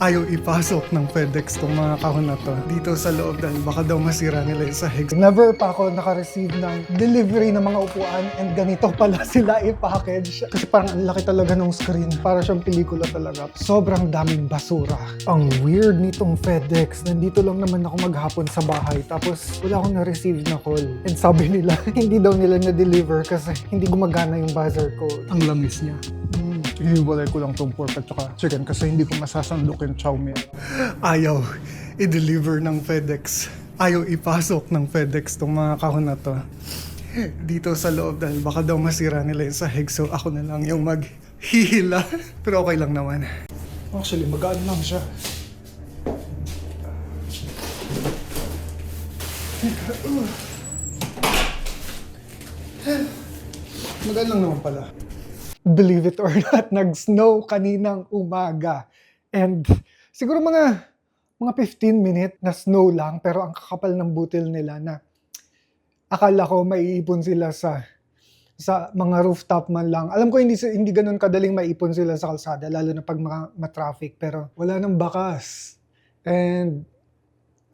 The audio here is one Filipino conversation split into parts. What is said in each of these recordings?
Ayaw ipasok ng FedEx tong mga kahon na to dito sa loob dahil baka daw masira nila yung sahig. Never pa ako naka-receive ng delivery ng mga upuan and ganito pala sila i-package. Kasi parang ang laki talaga ng screen. Para siyang pelikula talaga. Sobrang daming basura. Ang weird nitong FedEx. Nandito lang naman ako maghapon sa bahay tapos wala akong na-receive na call. And sabi nila, hindi daw nila na-deliver kasi hindi gumagana yung buzzer code. Ang langis niya. Hiwalay ko lang tong pork at saka chicken kasi hindi ko masasandok yung chow mein. Ayaw i-deliver ng FedEx. Ayaw ipasok ng FedEx tong mga kahon na to dito sa loob dahil baka daw masira nila yung sahig. So ako na lang yung maghihila. Pero okay lang naman. Actually, magaan lang siya. Magaan lang naman pala. Believe it or not, nag-snow kaninang umaga. And siguro mga 15 minutes na snow lang, pero ang kakapal ng butil nila na akala ko maiipon sila sa mga rooftop man lang. Alam ko hindi ganun kadaling maiipon sila sa kalsada, lalo na pag ma-traffic, pero wala nang bakas. And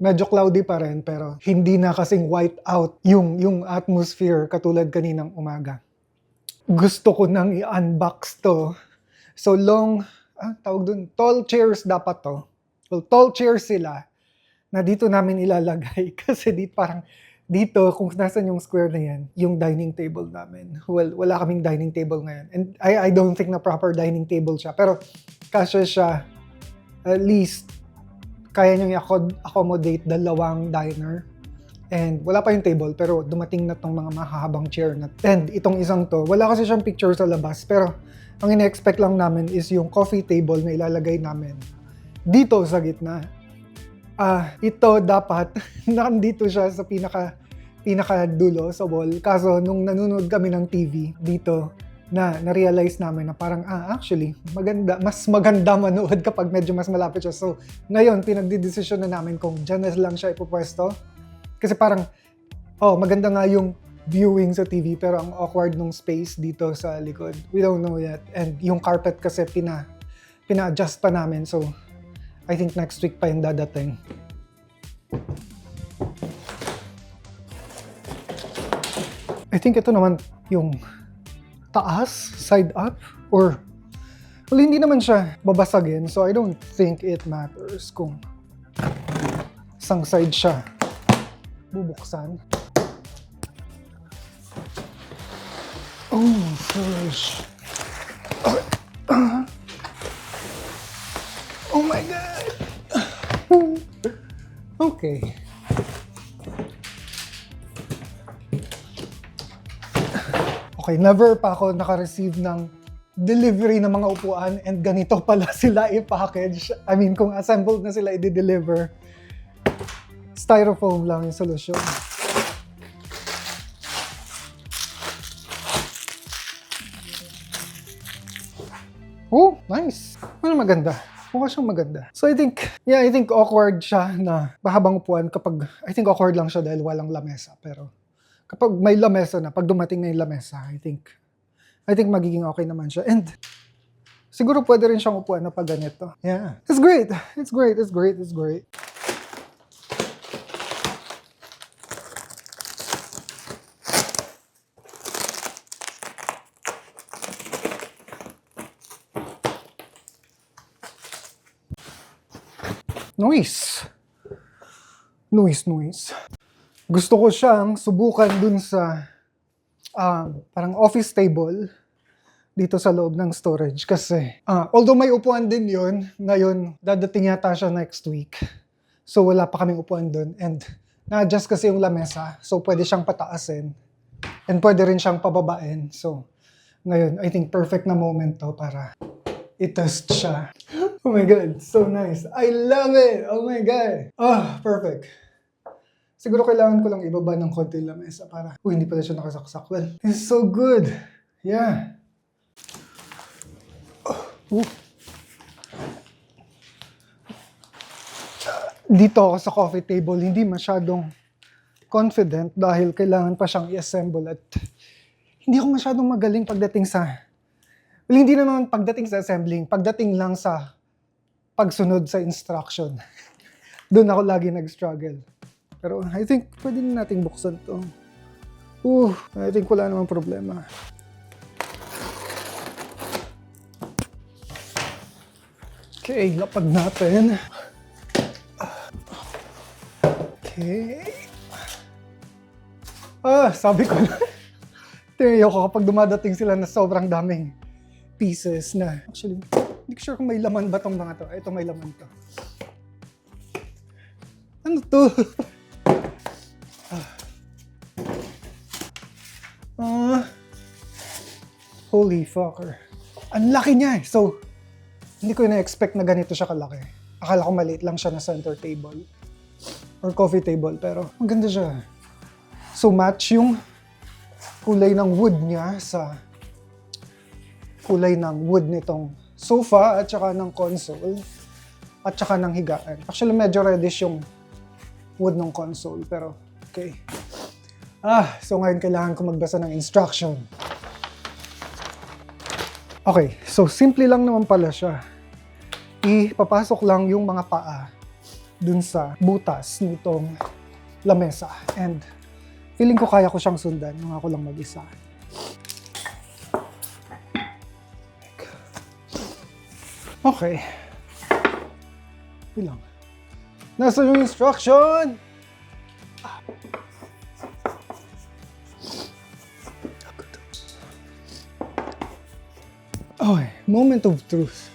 medyo cloudy pa rin, pero hindi na kasing white out yung atmosphere katulad kaninang umaga. Gusto ko nang i-unbox to. So tawag dun, tall chairs dapat to. Well, tall chairs sila na dito namin ilalagay kasi dito kung nasan yung square na yan, yung dining table namin. Well, wala kaming dining table ngayon. And I don't think na proper dining table siya. Pero kasi siya, at least, kaya niyong i-accommodate dalawang diner. And wala pa yung table, pero dumating na tong mga mahahabang chair na. And itong isang to, wala kasi siyang picture sa labas, pero ang ine-expect lang namin is yung coffee table na ilalagay namin dito sa gitna. Ito dapat, nandito siya sa pinaka dulo sa wall. Kaso nung nanonood kami ng TV dito, na-realize namin na parang, actually, mas maganda manood kapag medyo mas malapit siya. So, ngayon, pinagdidesisyon na namin kung dyan na lang siya ipupwesto. Kasi parang, maganda nga yung viewing sa TV pero ang awkward nung space dito sa likod. We don't know yet. And yung carpet kasi pina-adjust pa namin. So, I think next week pa yung dadating. I think ito naman yung taas, side up, or well, hindi naman siya babasagin. So, I don't think it matters kung isang side siya bubuksan. Oh, gosh. Oh my God. Okay. Okay, never pa ako naka-receive ng delivery ng mga upuan and ganito pala sila i-package. I mean, kung assembled na sila i-deliver, styrofoam lang yung solusyon. Oh, nice. Ano maganda? Mukha siyang maganda. So I think awkward siya na mahabang upuan kapag, I think awkward lang siya dahil walang lamesa. Pero kapag may lamesa na, pag dumating na yung lamesa, I think magiging okay naman siya. And siguro pwede rin siyang upuan na pag ganito. Yeah. It's great. It's great. It's great. It's great. Noise. Gusto ko siyang subukan dun sa parang office table dito sa loob ng storage kasi although may upuan din yun, ngayon dadating yata siya next week. So wala pa kaming upuan dun and na-adjust kasi yung lamesa so pwede siyang pataasin and pwede rin siyang pababain. So ngayon, I think perfect na moment to para i-test siya. Oh my God, so nice. I love it! Oh my God! Perfect. Siguro kailangan ko lang ibaba ng konti yung lamesa para, hindi pala siya nakasaksak. Well, it's so good. Yeah. Dito ako sa coffee table, hindi masyadong confident dahil kailangan pa siyang i-assemble at hindi ako masyadong magaling pagdating sa, well, hindi naman pagdating sa assembling, pagdating lang sa pagsunod sa instruction. Doon ako lagi nag-struggle. Pero I think pwede na nating buksan to. I think wala namang problema. Okay, lapag natin. Okay. Sabi ko na. Tinayo ko kapag dumadating sila na sobrang daming pieces na. Actually, hindi ko sure kung may laman ba tong mga to. Ito may laman to. Ano to? Holy fucker. Ang laki niya eh. So, hindi ko na-expect na ganito siya kalaki. Akala ko maliit lang siya na center table or coffee table, pero ang ganda siya. So, match yung kulay ng wood niya sa kulay ng wood nitong sofa at saka ng console at saka ng higaan. Actually, medyo reddish yung wood ng console, pero okay. So ngayon kailangan ko magbasa ng instruction. Okay, so simple lang naman pala siya. Ipapasok lang yung mga paa dun sa butas nitong lamesa. And feeling ko kaya ko siyang sundan nung ako lang mag-isa. Okay. Bilang. Nasa yung instruction! Okay, moment of truth.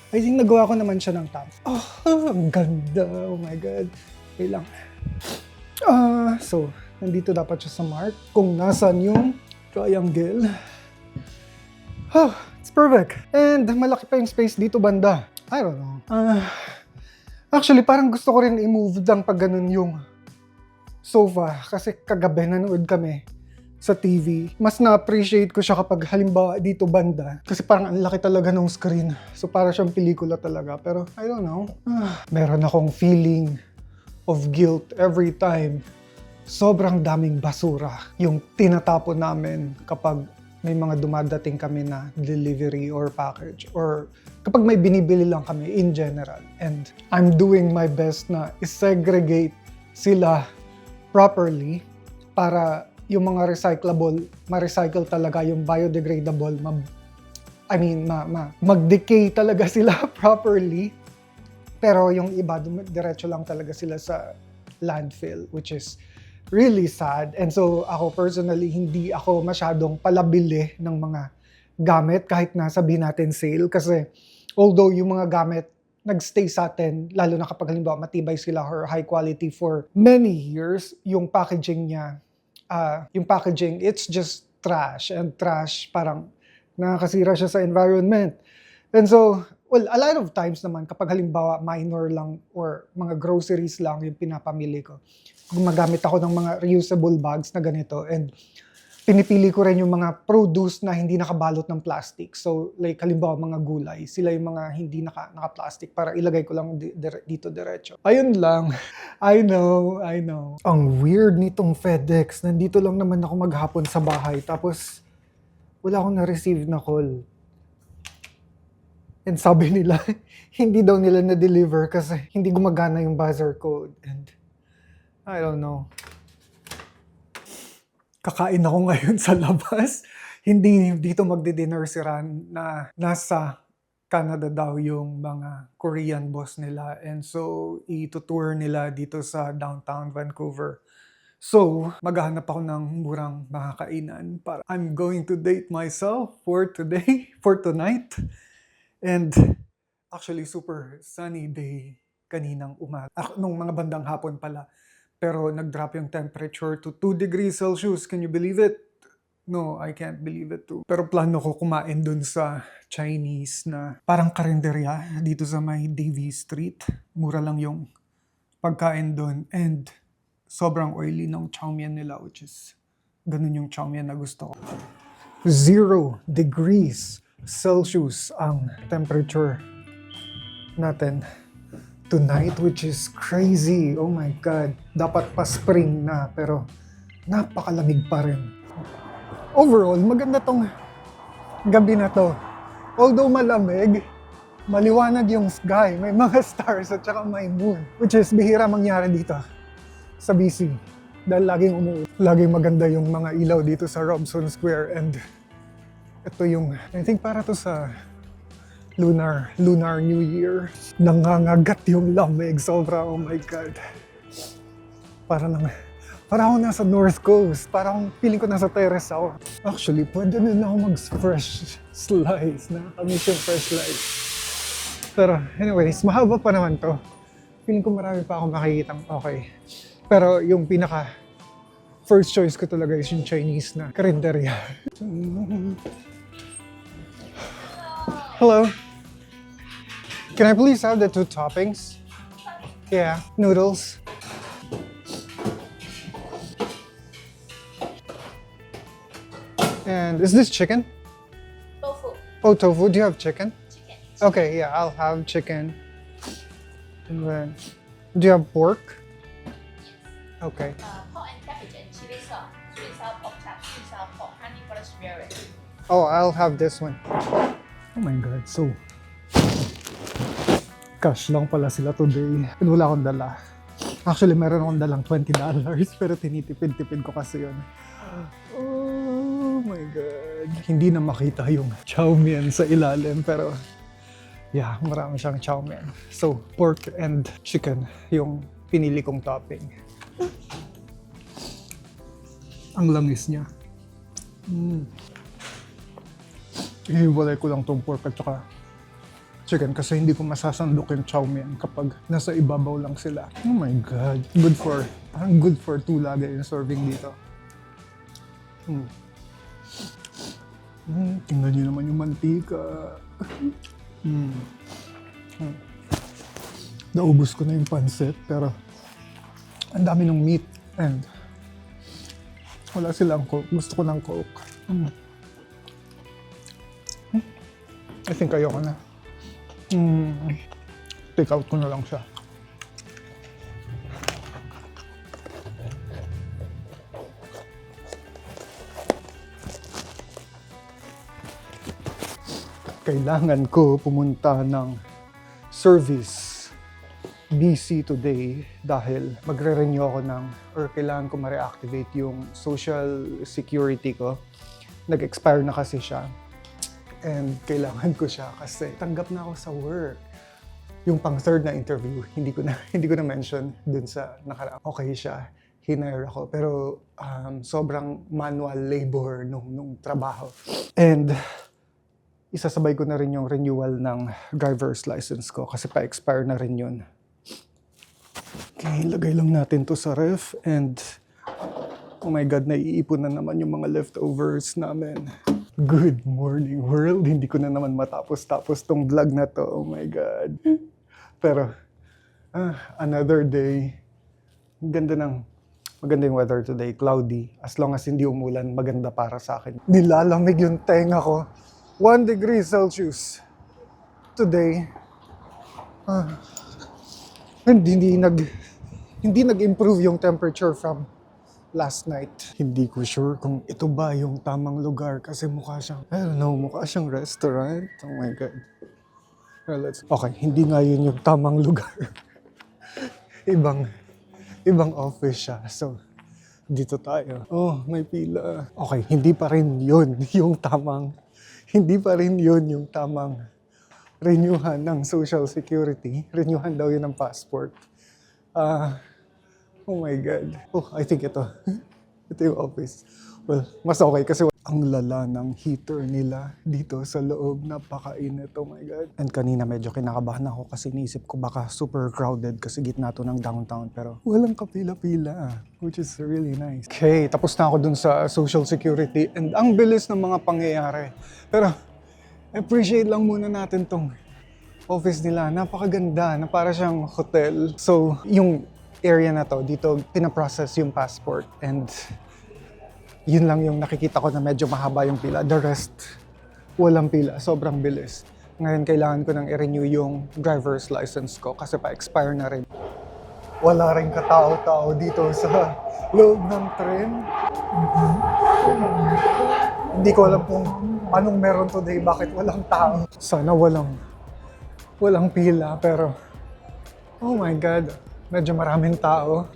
I think nagawa ko naman siya ng tama. Ang ganda. Oh my God. Wait lang. So, nandito dapat siya sa mark. Kung nasan yung triangle. It's perfect. And malaki pa yung space dito banda. I don't know. Actually, parang gusto ko rin i-move lang pag ganun yung sofa. Kasi kagabi nanood kami sa TV. Mas na-appreciate ko siya kapag halimbawa dito banda. Kasi parang ang laki talaga ng screen. So para siyang pelikula talaga. Pero I don't know. Meron akong feeling of guilt every time. Sobrang daming basura yung tinatapon namin kapag may mga dumadating kami na delivery or package. Or kapag may binibili lang kami in general. And I'm doing my best na i-segregate sila properly para yung mga recyclable, ma-recycle talaga, yung biodegradable, mag-decay talaga sila properly. Pero yung iba, diretso lang talaga sila sa landfill, which is really sad. And so ako personally, hindi ako masyadong palabili ng mga gamit kahit na sabihin natin sale. Kasi although yung mga gamit nagstay sa atin, lalo na kapag halimbawa matibay sila or high quality for many years, yung packaging niya, it's just trash. And trash, parang nakakasira siya sa environment. And so, well, a lot of times naman, kapag halimbawa minor lang or mga groceries lang yung pinapamili ko, gumagamit ako ng mga reusable bags na ganito. And pinipili ko rin yung mga produce na hindi nakabalot ng plastic. So, like halimbawa mga gulay, sila yung mga hindi naka-plastic para ilagay ko lang dito diretso. Ayun lang. I know. Ang weird nitong FedEx. Nandito lang naman ako maghapon sa bahay. Tapos, wala akong na-receive na call. And sabi nila, hindi daw nila na-deliver kasi hindi gumagana yung buzzer code. And I don't know. Kakain ako ngayon sa labas. Hindi dito magdi-dinner si Ran na nasa Canada daw yung mga Korean boss nila. And so, itutour nila dito sa downtown Vancouver. So, maghahanap ako ng murang makakainan para I'm going to date myself for today, for tonight. And actually, super sunny day kaninang umaga. Nung mga bandang hapon pala. Pero nag-drop yung temperature to 2 degrees Celsius. Can you believe it? No, I can't believe it too. Pero plano ko kumain dun sa Chinese na parang karinderya dito sa may Davie Street. Mura lang yung pagkain dun. And sobrang oily ng chow mein nila, which is ganun yung chow mein na gusto ko. 0 degrees Celsius ang temperature natin tonight, which is crazy. Oh my God. Dapat pa spring na, pero napakalamig pa rin. Overall, maganda tong gabi na to. Although malamig, maliwanag yung sky, may mga stars at saka may moon. Which is bihira mangyari dito sa BC. Dahil laging maganda yung mga ilaw dito sa Robson Square. And ito yung, I think para to sa Lunar New Year. Nangangagat yung lamig, sobra, oh my God. Para ako nasa North Coast, parang feeling ko nasa terrace ako. Actually, pwede na ako mag-fresh slice, nakakamiss yung fresh slice. Pero anyways, mahaba pa naman to. Feeling ko marami pa ako makikitang okay. Pero yung pinaka first choice ko talaga is yung Chinese na karinderya. Hello. Can I please have the 2 toppings? Yeah, noodles. And is this chicken? Tofu. Oh, tofu. Do you have chicken? Chicken. Okay, yeah, I'll have chicken. And then, do you have pork? Okay. Pork and cabbage and chili sauce. Sweet sour pork chop, sweet sour pork, honey butter spare. Oh, I'll have this one. Oh my God, so cash lang pala sila today. And wala akong dala. Actually, meron akong dalang $20 pero tinitipid-tipid ko kasi yun. Oh my God. Hindi na makita yung chow mein sa ilalim pero yeah, marami siyang chow mein. So, pork and chicken yung pinili kong topping. Ang langis niya. Ihiwalay ko lang tong pork at saka chicken kasi hindi ko masasandok yung chow mein kapag nasa ibabaw lang sila. Oh my God. Parang good for 2 lagi yung serving dito. Tingnan niyo naman yung mantika. Naubos ko na yung pancit pero ang dami ng meat and wala silang Coke. Gusto ko ng Coke. I think ayoko na. Take out ko na lang siya. Kailangan ko pumunta ng service BC today dahil magre-renew ako or kailangan ko ma-reactivate yung social security ko. Nag-expire na kasi siya. And kailangan ko siya kasi tanggap na ako sa work. Yung pang-third na interview, hindi ko na mention dun sa nakaraan. Okay siya, hinire ako. Pero sobrang manual labor nung trabaho. And isasabay ko na rin yung renewal ng driver's license ko kasi pa-expire na rin yun. Okay, lagay lang natin to sa ref and oh my God, naiipon na naman yung mga leftovers namin. Good morning world, hindi ko na naman matapos tong vlog na to, oh my God. Pero, another day, maganda yung weather today, cloudy. As long as hindi umulan, maganda para sa akin. Nilalamig yung tenga ko. 1 degree Celsius today. Hindi nag-improve yung temperature from last night. Hindi ko sure kung ito ba yung tamang lugar kasi mukha siyang restaurant. Oh my God. Well, okay, hindi nga yun yung tamang lugar. Ibang office siya. So, dito tayo. Oh, may pila. Okay, hindi pa rin yun yung tamang renewyhan ng Social Security. Renewyhan daw yun ng passport. Oh my God. Oh, I think ito. Ito yung office. Well, mas okay kasi ang lala ng heater nila dito sa loob. Napakainit. Oh my God. And kanina medyo kinakabahan ako kasi niisip ko baka super crowded kasi gitna to ng downtown. Pero walang kapila-pila, which is really nice. Okay, tapos na ako dun sa Social Security and ang bilis ng mga pangyayari. Pero appreciate lang muna natin tong office nila. Napakaganda na para siyang hotel. So, yung area na to, dito pinaprocess yung passport and yun lang yung nakikita ko na medyo mahaba yung pila. The rest, walang pila. Sobrang bilis. Ngayon, kailangan ko nang i-renew yung driver's license ko kasi pa-expire na rin. Wala rin katao-tao dito sa loob ng tren. Hindi ko alam kung anong meron today, bakit walang tao. Sana walang walang pila, pero oh my God, medyo maraming tao.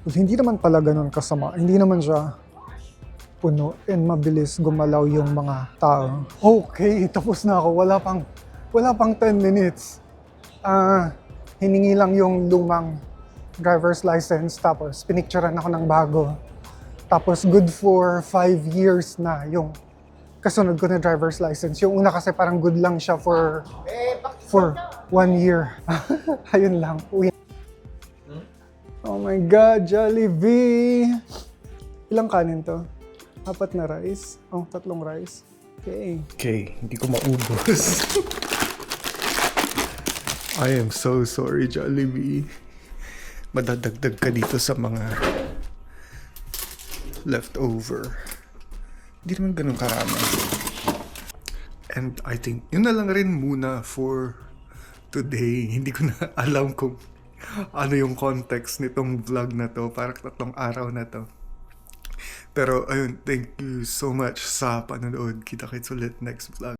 But hindi naman pala ganun kasama. Hindi naman siya puno and mabilis gumalaw yung mga tao. Okay, tapos na ako. Wala pang 10 minutes. Hiningi lang yung lumang driver's license, tapos pinicturean ako ng bago. Tapos good for 5 years na yung kasunod ko na driver's license. Yung una kasi parang good lang siya for 1 year. Ayun lang. Uwi. Oh my God, Jollibee! Ilang kanin to? 4 na rice? Oh, 3 rice. Okay, hindi ko maubos. I am so sorry, Jollibee. Madadagdag ka dito sa mga leftover. Hindi naman ganun karami. And I think, yun na lang rin muna for today. Hindi ko na alam kung ano yung context nitong vlog na to. Parang 3 araw na to. Pero ayun, thank you so much sa panonood. Kita-kits ulit next vlog.